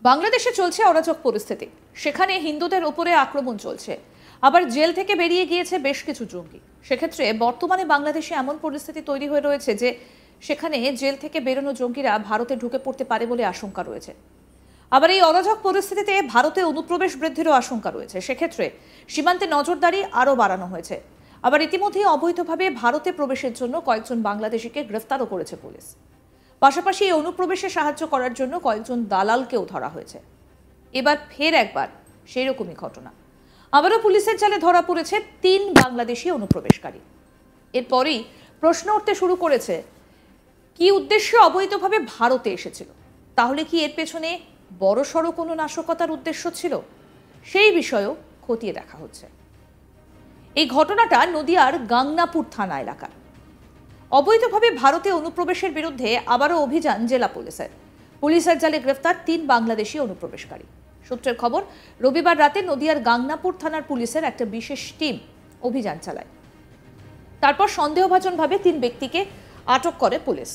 বাংলাদেশে চলছে অরাজক পরিস্থিতি। সেখানে হিন্দুদের উপরে আক্রমণ চলছে, আবার জেল থেকে বেরিয়ে গিয়েছে বেশ কিছু জঙ্গি। সেক্ষেত্রে বর্তমানে বাংলাদেশে এমন পরিস্থিতি তৈরি হয়ে রয়েছে যে সেখানে জেল থেকে বেরোনো জঙ্গিরা ভারতে ঢুকে পড়তে পারে বলে আশঙ্কা রয়েছে। আবার এই অরাজক পরিস্থিতিতে ভারতে অনুপ্রবেশ বৃদ্ধিরও আশঙ্কা রয়েছে। সেক্ষেত্রে সীমান্তে নজরদারি আরও বাড়ানো হয়েছে। আবার ইতিমধ্যেই অবৈধভাবে ভারতে প্রবেশের জন্য কয়েকজন বাংলাদেশিকে গ্রেফতারও করেছে পুলিশ। পাশাপাশি এই অনুপ্রবেশে সাহায্য করার জন্য কয়েকজন দালালকেও ধরা হয়েছে। এবার ফের একবার সেই রকমই ঘটনা, আবারও পুলিশের জালে ধরা পড়েছে 3 বাংলাদেশি অনুপ্রবেশকারী। এরপরেই প্রশ্ন উঠতে শুরু করেছে, কি উদ্দেশ্যে অবৈধভাবে ভারতে এসেছিল? তাহলে কি এর পেছনে বড়সড় কোনো নাশকতার উদ্দেশ্য ছিল? সেই বিষয়েও খতিয়ে দেখা হচ্ছে। এই ঘটনাটা নদিয়ার গাংনাপুর থানা এলাকার। অবৈধভাবে ভারতে অনুপ্রবেশের বিরুদ্ধে আবারও অভিযান জেলা পুলিশের। পুলিশের জালে গ্রেফতার 3 বাংলাদেশি অনুপ্রবেশকারী। সূত্রের খবর, রবিবার রাতে নদিয়ার গাংনাপুর থানার পুলিশের একটা বিশেষ টিম অভিযান চালায়। তারপর সন্দেহভাজনভাবে 3 ব্যক্তিকে আটক করে পুলিশ।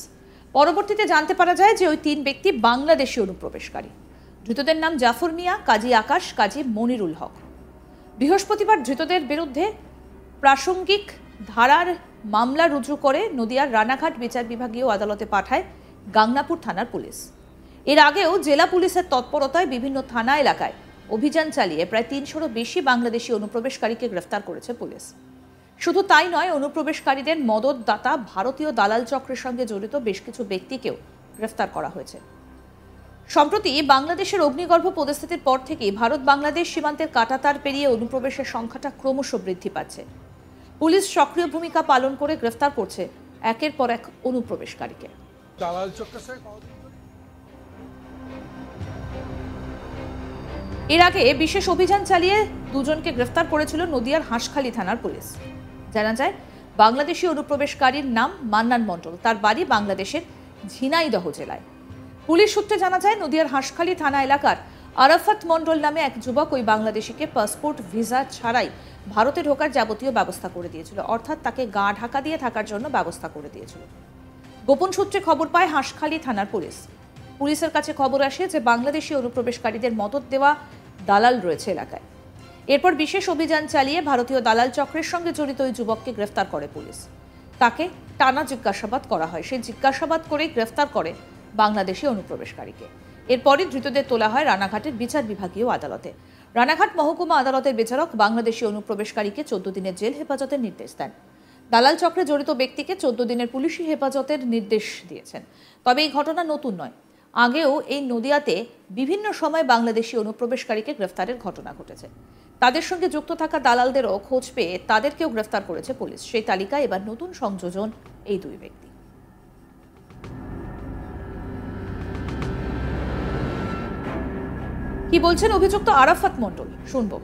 পরবর্তীতে জানতে পারা যায় যে ওই 3 ব্যক্তি বাংলাদেশি অনুপ্রবেশকারী। ধৃতদের নাম জাফর মিয়া, কাজী আকাশ, কাজী মনিরুল হক। বৃহস্পতিবার ধৃতদের বিরুদ্ধে প্রাসঙ্গিক ধারার মামলা রুজু করে নদিয়ার রানাঘাট বিচার বিভাগীয় আদালতে পাঠায় গাংনাপুর থানার পুলিশ। এর আগেও জেলা পুলিশের তৎপরতায় বিভিন্ন থানা এলাকায় অভিযান চালিয়ে প্রায় 300-রও বেশি বাংলাদেশি অনুপ্রবেশকারীকে গ্রেফতার করেছে পুলিশ। শুধু তাই নয়, অনুপ্রবেশকারীদের মদতদাতা ভারতীয় দালাল চক্রের সঙ্গে জড়িত বেশ কিছু ব্যক্তিকেও গ্রেফতার করা হয়েছে। সম্প্রতি বাংলাদেশের অগ্নিগর্ভ পরিস্থিতির পর থেকেই ভারত বাংলাদেশ সীমান্তের কাঁটাতার পেরিয়ে অনুপ্রবেশের সংখ্যাটা ক্রমশ বৃদ্ধি পাচ্ছে। পুলিশ সক্রিয় ভূমিকা পালন করে গ্রেফতার করছে একের পর এক অনুপ্রবেশকারীকে। এর আগে বিশেষ অভিযান চালিয়ে 2 জনকে গ্রেফতার করেছিল নদিয়ার হাঁসখালি থানার পুলিশ। জানা যায়, বাংলাদেশি অনুপ্রবেশকারীর নাম মান্নান মণ্ডল, তার বাড়ি বাংলাদেশের ঝিনাইদহ জেলায়। পুলিশ সূত্রে জানা যায়, নদিয়ার হাঁসখালি থানা এলাকার আরাফাত মণ্ডল নামে এক যুবক ওই বাংলাদেশিকে পাসপোর্ট ভিসা ছাড়াই ভারতে ঢোকার যাবতীয় ব্যবস্থা করে দিয়েছিল, অর্থাৎ তাকে গা ঢাকা দিয়ে থাকার জন্য ব্যবস্থা করে দিয়েছিল। গোপন সূত্রে খবর পায় হাঁসখালি থানার পুলিশ। পুলিশের কাছে খবর আসে যে বাংলাদেশি অনুপ্রবেশকারীদের মদত দেওয়া দালাল রয়েছে এলাকায়। এরপর বিশেষ অভিযান চালিয়ে ভারতীয় দালাল চক্রের সঙ্গে জড়িত ওই যুবককে গ্রেফতার করে পুলিশ। তাকে টানা জিজ্ঞাসাবাদ করা হয়। সেই জিজ্ঞাসাবাদ করেই গ্রেফতার করে বাংলাদেশি অনুপ্রবেশকারীকে। এরপরই ধৃতদের তোলা হয় রানাঘাটের বিচার বিভাগীয় আদালতে। রানাঘাট মহকুমা আদালতের বিচারক বাংলাদেশি অনুপ্রবেশকারীকে 14 দিনের জেল হেফাজতের নির্দেশ দেন। দালাল চক্রে জড়িত ব্যক্তিকে 14 দিনের পুলিশি হেফাজতের নির্দেশ দিয়েছেন। তবে এই ঘটনা নতুন নয়। আগেও এই নদিয়াতে বিভিন্ন সময় বাংলাদেশি অনুপ্রবেশকারীকে গ্রেফতারের ঘটনা ঘটেছে। তাদের সঙ্গে যুক্ত থাকা দালালদেরও খোঁজ পেয়ে তাদেরকেও গ্রেফতার করেছে পুলিশ। সেই তালিকায় এবার নতুন সংযোজন এই 2 ব্যক্তি। কি বলছেন অভিযুক্ত আরাফাত মণ্ডল, শুনবো।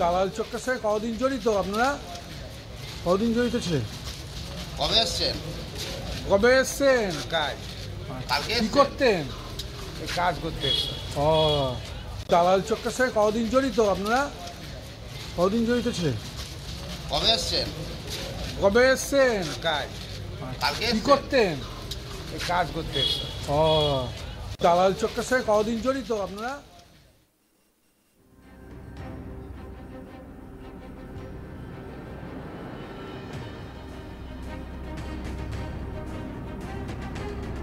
দালাল চক্রের সাথে কতদিন জড়িত আপনারা? কতদিন জড়িত ছিলেন? কবে এসছেন? কাজ কি করতেন? এই কাজ করতে। ও, দালাল চক্রের সাথে কতদিন জড়িত আপনারা? কতদিন জড়িত ছিলেন? কবে এসছেন? কাজ কি করতেন? এই কাজ করতে। ও, দালাল চক্রের সাথে কতদিন জড়িত আপনারা?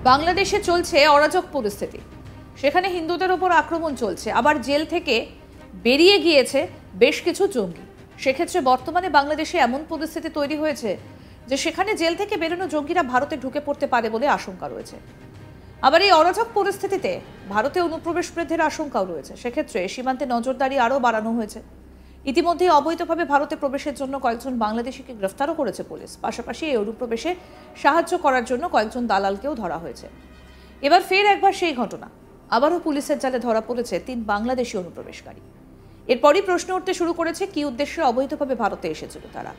বাংলাদেশে চলছে অরাজক পরিস্থিতি। সেখানে হিন্দুদের ওপর আক্রমণ চলছে, আবার জেল থেকে বেরিয়ে গিয়েছে বেশ কিছু জঙ্গি। সেক্ষেত্রে বর্তমানে বাংলাদেশে এমন পরিস্থিতি তৈরি হয়েছে যে সেখানে জেল থেকে বেরোনো জঙ্গিরা ভারতে ঢুকে পড়তে পারে বলে আশঙ্কা রয়েছে। আবার এই অরাজক পরিস্থিতিতে ভারতে অনুপ্রবেশ বৃদ্ধির আশঙ্কাও রয়েছে। সেক্ষেত্রে সীমান্তে নজরদারি আরও বাড়ানো হয়েছে। ইতিমধ্যে অবৈধভাবে ভারতে প্রবেশের জন্য কয়েকজন বাংলাদেশিকে গ্রেফতারও করেছে পুলিশ। পাশাপাশি এই অনুপ্রবেশে সাহায্য করার জন্য কয়েকজন দালালকেও ধরা হয়েছে। এবার ফের একবার সেই ঘটনা, আবারও পুলিশের জালে ধরা পড়েছে 3 বাংলাদেশি অনুপ্রবেশকারী। এরপরই প্রশ্ন উঠতে শুরু করেছে, কি উদ্দেশ্যে অবৈধভাবে ভারতে এসেছিল তারা?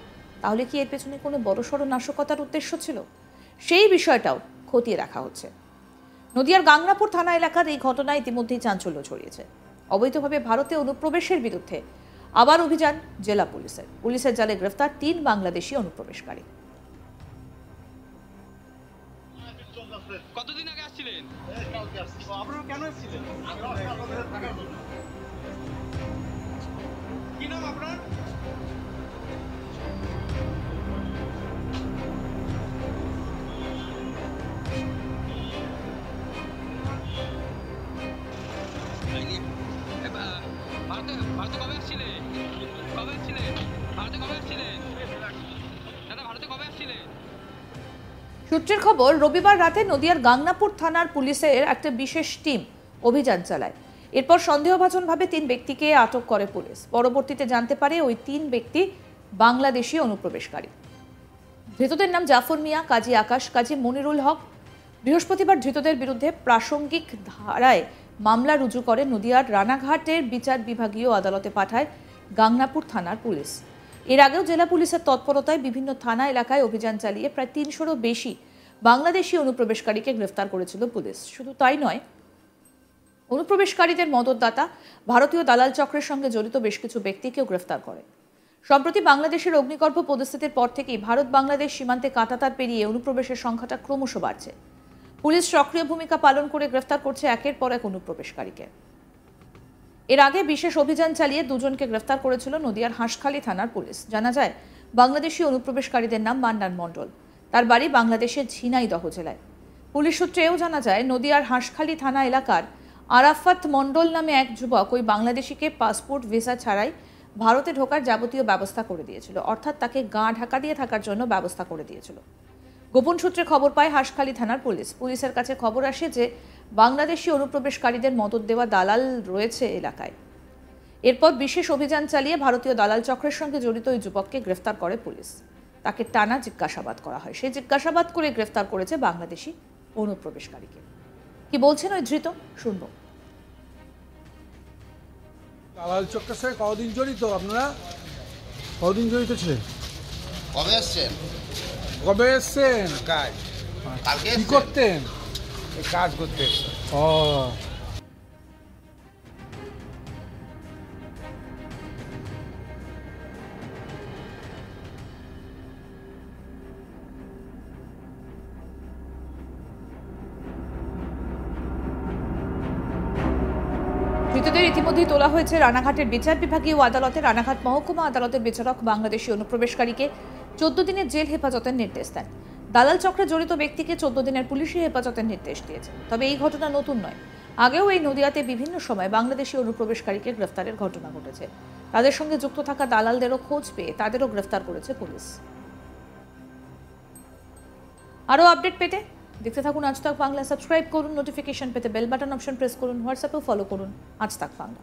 তাহলে কি এর পেছনে কোনো বড়সড় নাশকতার উদ্দেশ্য ছিল? সেই বিষয়টাও খতিয়ে দেখা হচ্ছে। নদিয়ার গাংনাপুর থানা এলাকার এই ঘটনায় ইতিমধ্যেই চাঞ্চল্য ছড়িয়েছে। অবৈধভাবে ভারতে অনুপ্রবেশের বিরুদ্ধে আবার অভিযান জেলা পুলিশের। পুলিশের জালে গ্রেফতার 3 বাংলাদেশি অনুপ্রবেশকারী। কতদিন আগে আসছিলেন? আপনারা কেন এসেছিলেন? কি নাম আপনার? ভারতে কবে আসছিলেন? দাদা ভারতে কবে আসছিলেন? সূত্রের খবর, রবিবার রাতে নদিয়ার গাংনাপুর থানার পুলিশের একটা বিশেষ টিম অভিযান চালায়। এরপর সন্দেহভাজনভাবে 3 ব্যক্তিকে আটক করে পুলিশ। পরবর্তীতে জানতে পারে ওই 3 ব্যক্তি বাংলাদেশি অনুপ্রবেশকারী। ধৃতদের নাম জাফর মিয়া, কাজী আকাশ, কাজী মনিরুল হক। বৃহস্পতিবার ধৃতদের বিরুদ্ধে প্রাসঙ্গিক ধারায় মামলা রুজু করে নদিয়ার রানাঘাটের বিচার বিভাগীয় আদালতে পাঠায় গাংনাপুর থানার পুলিশ। এর আগেও জেলা পুলিশের তৎপরতায় বিভিন্ন থানা এলাকায় অভিযান চালিয়ে প্রায় 300-রও বেশি বাংলাদেশি অনুপ্রবেশকারীকে গ্রেফতার করেছিল পুলিশ। শুধু তাই নয়, অনুপ্রবেশকারীদের মদতদাতা ভারতীয় দালাল চক্রের সঙ্গে জড়িত বেশ কিছু ব্যক্তিকেও গ্রেফতার করে। সম্প্রতি বাংলাদেশের অগ্নিগর্ভ পরিস্থিতির পর থেকেই ভারত বাংলাদেশ সীমান্তে কাঁটাতার পেরিয়ে অনুপ্রবেশের সংখ্যাটা ক্রমশ বাড়ছে। পুলিশ সক্রিয় ভূমিকা পালন করে গ্রেফতার করছে একের পর এক অনুপ্রবেশকারীকে। এর আগে বিশেষ অভিযান চালিয়ে 2 জনকে গ্রেফতার করেছিল নদিয়ার হাঁসখালি থানার পুলিশ। জানা যায়, বাংলাদেশি অনুপ্রবেশকারীদের নাম মান্নান মণ্ডল। তার বাড়ি বাংলাদেশের ঝিনাইদহ জেলায়। পুলিশ সূত্রে এও জানা যায়, নদিয়ার হাঁসখালি থানা এলাকার আরাফাত মণ্ডল নামে এক যুবক ওই বাংলাদেশিকে পাসপোর্ট ভিসা ছাড়াই ভারতে ঢোকার যাবতীয় ব্যবস্থা করে দিয়েছিল, অর্থাৎ তাকে গা ঢাকা দিয়ে থাকার জন্য ব্যবস্থা করে দিয়েছিল। গোপন সূত্রে খবর পায় হাঁসখালি থানার পুলিশ। পুলিশের কাছে খবর আসে যে বাংলাদেশি অনুপ্রবেশকারীদের মদত দেওয়া দালাল রয়েছে এলাকায়। এরপর বিশেষ অভিযান চালিয়ে ভারতীয় দালাল চক্রের সঙ্গে জড়িত ওই যুবককে গ্রেফতার করে পুলিশ। তাকে টানা জিজ্ঞাসাবাদ করা হয়। সেই জিজ্ঞাসাবাদ করে গ্রেফতার করেছে বাংলাদেশি অনুপ্রবেশকারীকে। কি বলছেন ওই ধৃত, শুনবো। দালাল চক্রের সাথে কতদিন জড়িত আপনারা? কতদিন জড়িত ছিলেন? কবে আসছেন? কবে এসছেন? কাজ কালকে কি এসছেন? করতেন? এই কাজ করতে ও, ধৃতদের ইতিমধ্যেই তোলা হয়েছে রানাঘাটের বিচার বিভাগীয় আদালতে। রানাঘাট মহকুমা আদালতের বিচারক বাংলাদেশি অনুপ্রবেশকারীকে 14 দিনের জেল হেফাজতের নির্দেশ দেন। দালাল চক্রে জড়িত ব্যক্তিকে 14 দিনের পুলিশি হেফাজতের নির্দেশ দিয়েছেন। তবে এই ঘটনা নতুন নয়। আগেও এই নদিয়াতে বিভিন্ন সময় বাংলাদেশি অনুপ্রবেশকারীকে গ্রেফতারের ঘটনা ঘটেছে। তাদের সঙ্গে যুক্ত থাকা দালালদেরও খোঁজ পেয়ে তাদেরও গ্রেফতার করেছে পুলিশ। আরও আপডেট পেতে দেখতে থাকুন আজ তাক বাংলা। সাবস্ক্রাইব করুন, নোটিফিকেশন পেতে বেল বাটন অপশন প্রেস করুন, হোয়াটসঅ্যাপেও ফলো করুন আজ তাক বাংলা।